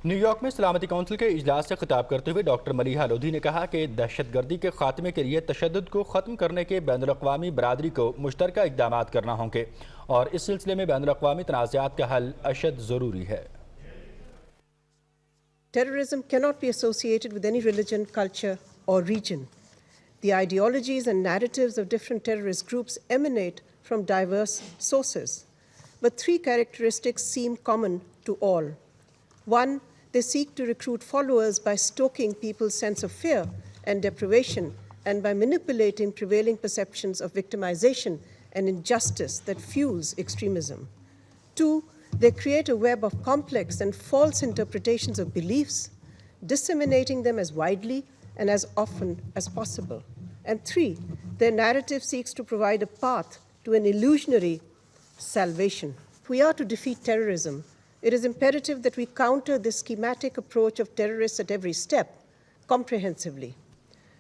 New York में सलामती council के इजलास से खिताब करते हुए डॉक्टर मलीहा लोधी ने कहा कि दहशतगर्दी के खात्मे के लिए तशद्दुद को ख़त्म करने के बैनुल-अक़वामी बरादरी को मुश्तरका इक़दामात करना होंगे और इस सिलसिले में बैनुल-अक़वामी तनाज़ात का हल अशद ज़रूरी है। Terrorism cannot be associated with any religion, culture, or region. The ideologies and narratives of different terrorist groups emanate from diverse sources, but three characteristics seem common to all. One, they seek to recruit followers by stoking people's sense of fear and deprivation and by manipulating prevailing perceptions of victimization and injustice that fuels extremism. Two, they create a web of complex and false interpretations of beliefs, disseminating them as widely and as often as possible. And three, their narrative seeks to provide a path to an illusionary salvation. If we are to defeat terrorism, it is imperative that we counter this schematic approach of terrorists at every step comprehensively.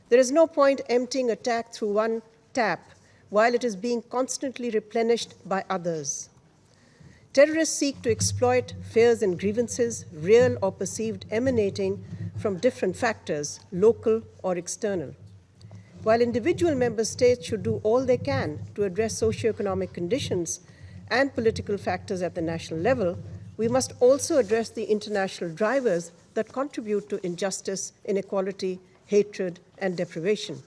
There is no point emptying attack through one tap while it is being constantly replenished by others. Terrorists seek to exploit fears and grievances, real or perceived, emanating from different factors, local or external. While individual member states should do all they can to address socioeconomic conditions and political factors at the national level, we must also address the international drivers that contribute to injustice, inequality, hatred, and deprivation.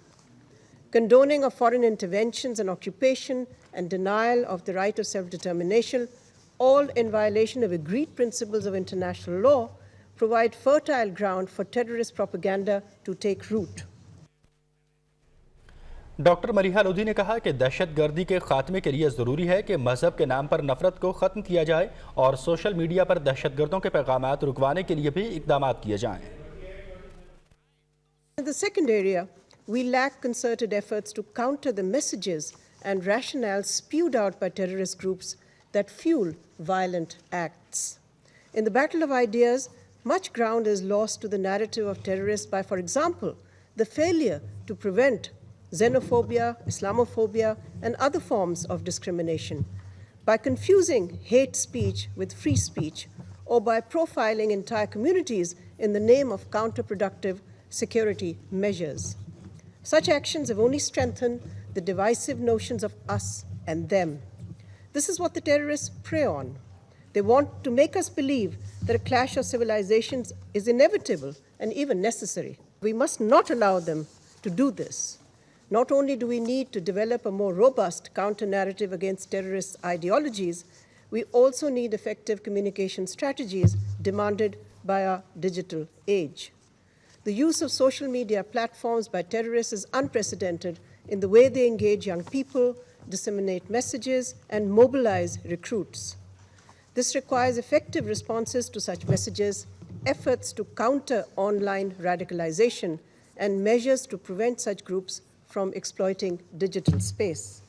Condoning of foreign interventions and occupation and denial of the right of self-determination, all in violation of agreed principles of international law, provide fertile ground for terrorist propaganda to take root. Doctor Maleeha Lodhi ने कहा कि दहशतगर्दी के खात्मे के लिए ज़रूरी है कि मजहब के नाम पर नफरत को ख़त्म किया जाए और सोशल मीडिया पर दहशतगर्दों के पैगामात रुकवाने के लिए भी इक़दामात किए जाएं। In the second area, we lack concerted efforts to counter the messages and rationales spewed out by terrorist groups that fuel violent acts. In the battle of ideas, much ground is lost to the narrative of terrorists by, for example, the failure to prevent xenophobia, Islamophobia, and other forms of discrimination, by confusing hate speech with free speech, or by profiling entire communities in the name of counterproductive security measures. Such actions have only strengthened the divisive notions of us and them. This is what the terrorists prey on. They want to make us believe that a clash of civilizations is inevitable and even necessary. We must not allow them to do this. Not only do we need to develop a more robust counter-narrative against terrorist ideologies, we also need effective communication strategies demanded by our digital age. The use of social media platforms by terrorists is unprecedented in the way they engage young people, disseminate messages, and mobilize recruits. This requires effective responses to such messages, efforts to counter online radicalization, and measures to prevent such groups from exploiting digital space.